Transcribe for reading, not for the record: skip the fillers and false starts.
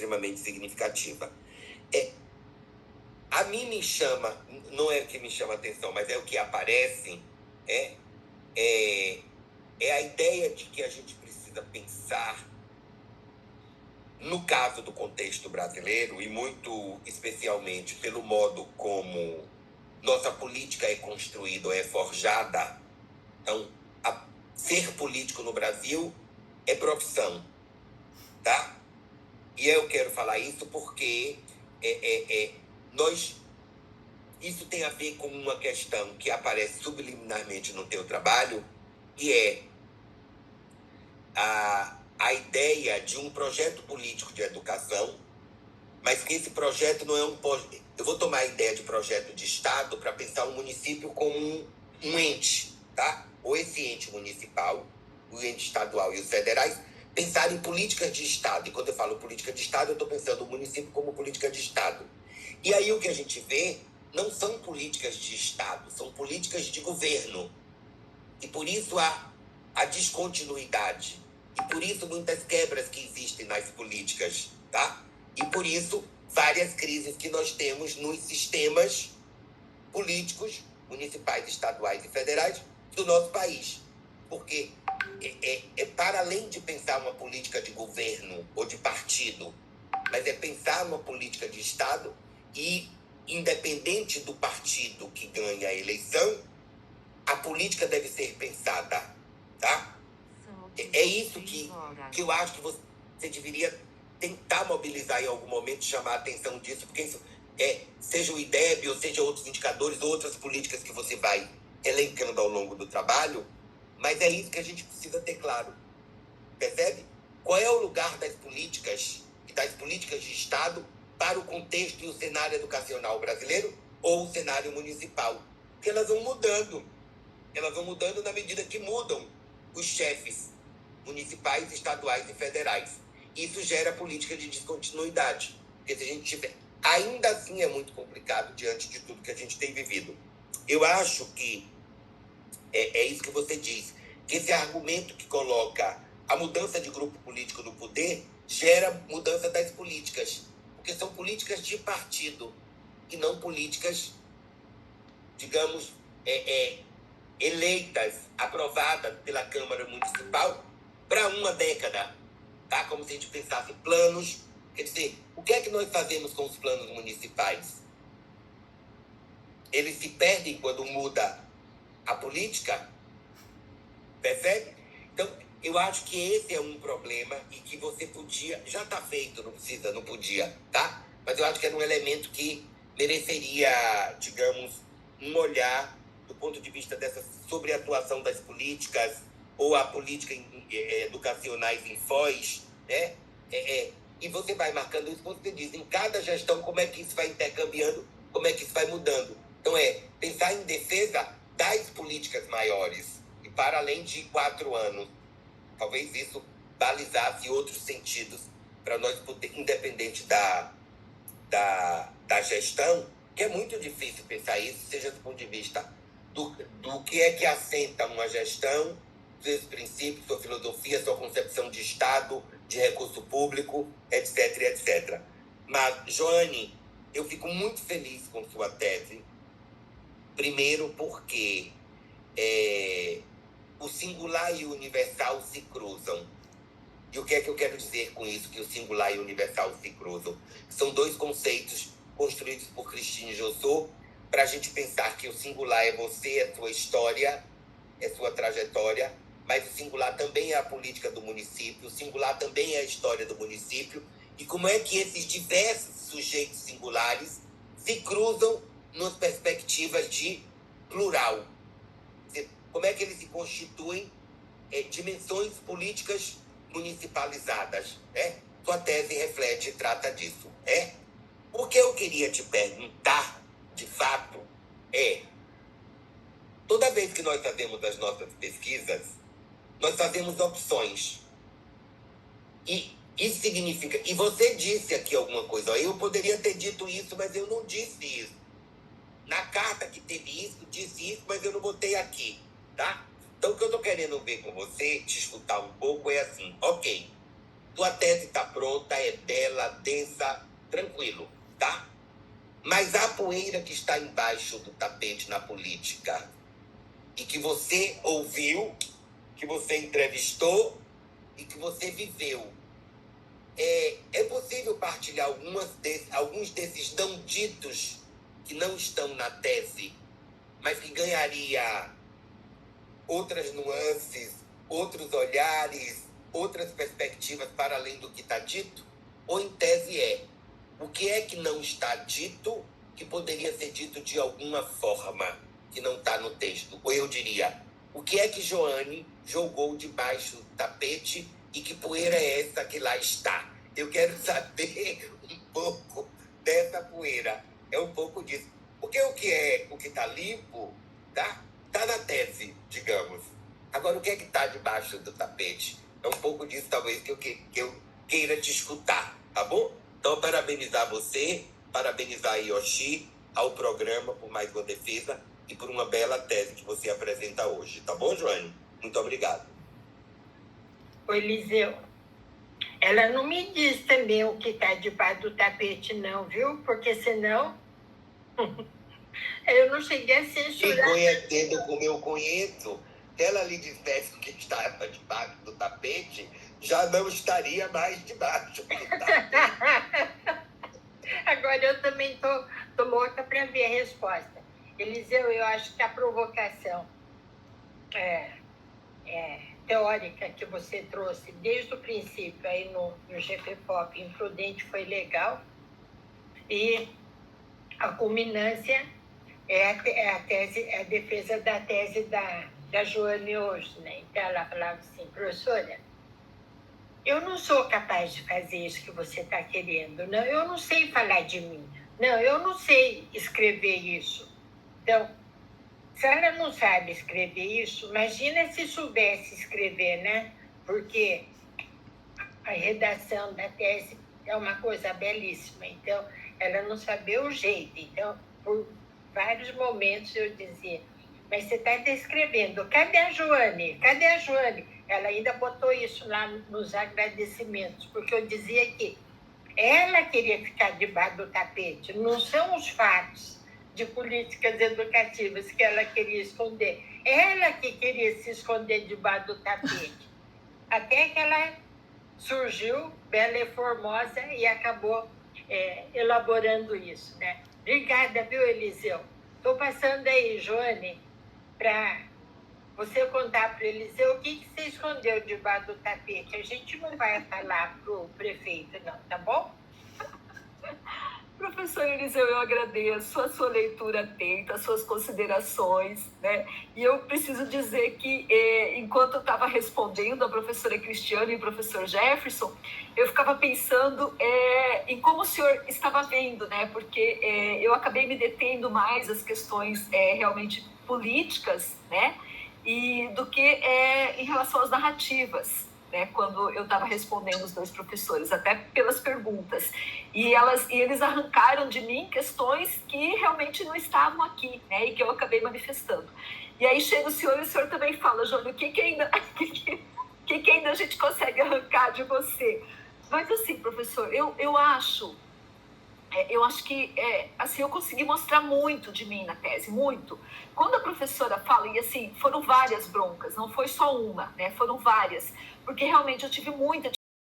extremamente significativa. A mim me chama, não é o que me chama a atenção, mas é o que aparece, é a ideia de que a gente precisa pensar, no caso do contexto brasileiro, e muito especialmente pelo modo como nossa política é construída, é forjada. Então, ser político no Brasil é profissão, tá? E eu quero falar isso porque isso tem a ver com uma questão que aparece subliminarmente no teu trabalho, que é a ideia de um projeto político de educação, mas que esse projeto não é um... Eu vou tomar a ideia de projeto de Estado para pensar o município como um ente, tá? Ou esse ente municipal, o ente estadual e os federais, pensar em políticas de Estado. E quando eu falo política de Estado, eu estou pensando o município como política de Estado. E aí o que a gente vê não são políticas de Estado, são políticas de governo. E por isso a descontinuidade. E por isso muitas quebras que existem nas políticas, tá? E por isso várias crises que nós temos nos sistemas políticos, municipais, estaduais e federais do nosso país. Porque para além de pensar uma política de governo ou de partido, mas é pensar uma política de Estado e, independente do partido que ganha a eleição, a política deve ser pensada, tá? É isso que eu acho que você deveria tentar mobilizar em algum momento, chamar a atenção disso, porque isso seja o IDEB, ou seja outros indicadores, ou outras políticas que você vai elencando ao longo do trabalho, mas é isso que a gente precisa ter claro. Percebe? Qual é o lugar das políticas e das políticas de Estado para o contexto e o cenário educacional brasileiro ou o cenário municipal? Porque elas vão mudando. Elas vão mudando na medida que mudam os chefes municipais, estaduais e federais. Isso gera política de descontinuidade. Porque se a gente tiver... Ainda assim é muito complicado diante de tudo que a gente tem vivido. Eu acho que é isso que você diz, que esse argumento que coloca a mudança de grupo político no poder gera mudança das políticas. Porque são políticas de partido e não políticas, digamos, eleitas, aprovadas pela Câmara Municipal para uma década, tá? Como se a gente pensasse em planos. Quer dizer, o que é que nós fazemos com os planos municipais? Eles se perdem quando muda a política? Percebe? Então, eu acho que esse é um problema e que você podia... Já está feito, não podia, tá? Mas eu acho que era um elemento que mereceria, digamos, um olhar do ponto de vista dessa sobreatuação das políticas ou a política educacionais em Foz, né? E você vai marcando isso, como você diz, em cada gestão, como é que isso vai intercambiando, como é que isso vai mudando. Então, pensar em defesa das políticas maiores, e para além de 4 anos. Talvez isso balizasse outros sentidos para nós poder, independente da gestão, que é muito difícil pensar isso, seja do ponto de vista do que é que assenta uma gestão, seus princípios, sua filosofia, sua concepção de Estado, de recurso público, etc, etc. Mas, Joane, eu fico muito feliz com sua tese. Primeiro porque o singular e o universal se cruzam. E o que é que eu quero dizer com isso, que o singular e o universal se cruzam? São dois conceitos construídos por Christine Jousseau para a gente pensar que o singular é você, é sua história, é sua trajetória, mas o singular também é a política do município, o singular também é a história do município, e como é que esses diversos sujeitos singulares se cruzam nas perspectivas de plural. Como é que eles se constituem dimensões políticas municipalizadas. Sua tese reflete e trata disso. O que eu queria te perguntar, de fato, toda vez que nós fazemos as nossas pesquisas, nós fazemos opções. E isso significa... E você disse aqui alguma coisa. Eu poderia ter dito isso, mas eu não disse isso. Na carta que teve isso, disse isso, mas eu não botei aqui, tá? Então, o que eu estou querendo ver com você, te escutar um pouco, é assim, ok, Tua tese está pronta, é bela, densa, tranquilo, tá? Mas a poeira que está embaixo do tapete na política e que você ouviu, que você entrevistou e que você viveu, é possível partilhar alguns desses não ditos que não estão na tese, mas que ganharia outras nuances, outros olhares, outras perspectivas para além do que está dito? Ou em tese o que é que não está dito que poderia ser dito de alguma forma que não está no texto? Ou eu diria, o que é que Joane jogou debaixo do tapete e que poeira é essa que lá está? Eu quero saber um pouco dessa poeira. É um pouco disso. Porque o que está limpo, tá na tese, digamos. Agora, o que é que está debaixo do tapete? É um pouco disso, talvez, que eu queira te escutar, tá bom? Então, parabenizar você, parabenizar a Yoshi, ao programa por mais uma defesa e por uma bela tese que você apresenta hoje. Tá bom, Joane? Muito obrigado. Oi, Eliseu. Ela não me diz também o que está debaixo do tapete, não, viu? Porque senão eu não cheguei a censurar. E conhecendo como eu conheço, se ela lhe dissesse o que estava debaixo do tapete, já não estaria mais debaixo do tapete. Agora eu também tô louca para ver a resposta. Eliseu, eu acho que a provocação teórica que você trouxe desde o princípio aí no GP Pop Imprudente foi legal. E a culminância é a defesa da tese da Joane hoje, né? Então ela falava assim, professora, eu não sou capaz de fazer isso que você está querendo, não, eu não sei falar de mim, não, eu não sei escrever isso. Então, se ela não sabe escrever isso, imagina se soubesse escrever, né? Porque a redação da tese é uma coisa belíssima, então ela não sabia o jeito. Então, por vários momentos eu dizia, mas você está descrevendo, cadê a Joane? Cadê a Joane? Ela ainda botou isso lá nos agradecimentos, porque eu dizia que ela queria ficar debaixo do tapete, não são os fatos de políticas educativas que ela queria esconder. Ela que queria se esconder debaixo do tapete. Até que ela surgiu, bela e formosa, e acabou elaborando isso, né? Obrigada, viu, Eliseu? Estou passando aí, Joane, para você contar para o Eliseu o que você escondeu debaixo do tapete. A gente não vai falar para o prefeito, não, tá bom? Professor Eliseu, eu agradeço a sua leitura atenta, as suas considerações, né? E eu preciso dizer que, enquanto eu estava respondendo a professora Cristiane e o professor Jefferson, eu ficava pensando em como o senhor estava vendo, né? Porque eu acabei me detendo mais às questões realmente políticas, né? E do que em relação às narrativas, né, quando eu estava respondendo os dois professores, até pelas perguntas. E eles arrancaram de mim questões que realmente não estavam aqui, né, e que eu acabei manifestando. E aí chega o senhor e o senhor também fala, Jônio, o que ainda a gente consegue arrancar de você? Mas assim, professor, eu acho que assim, eu consegui mostrar muito de mim na tese, muito. Quando a professora fala, e assim, foram várias broncas, não foi só uma, né? Foram várias, porque realmente eu tive muita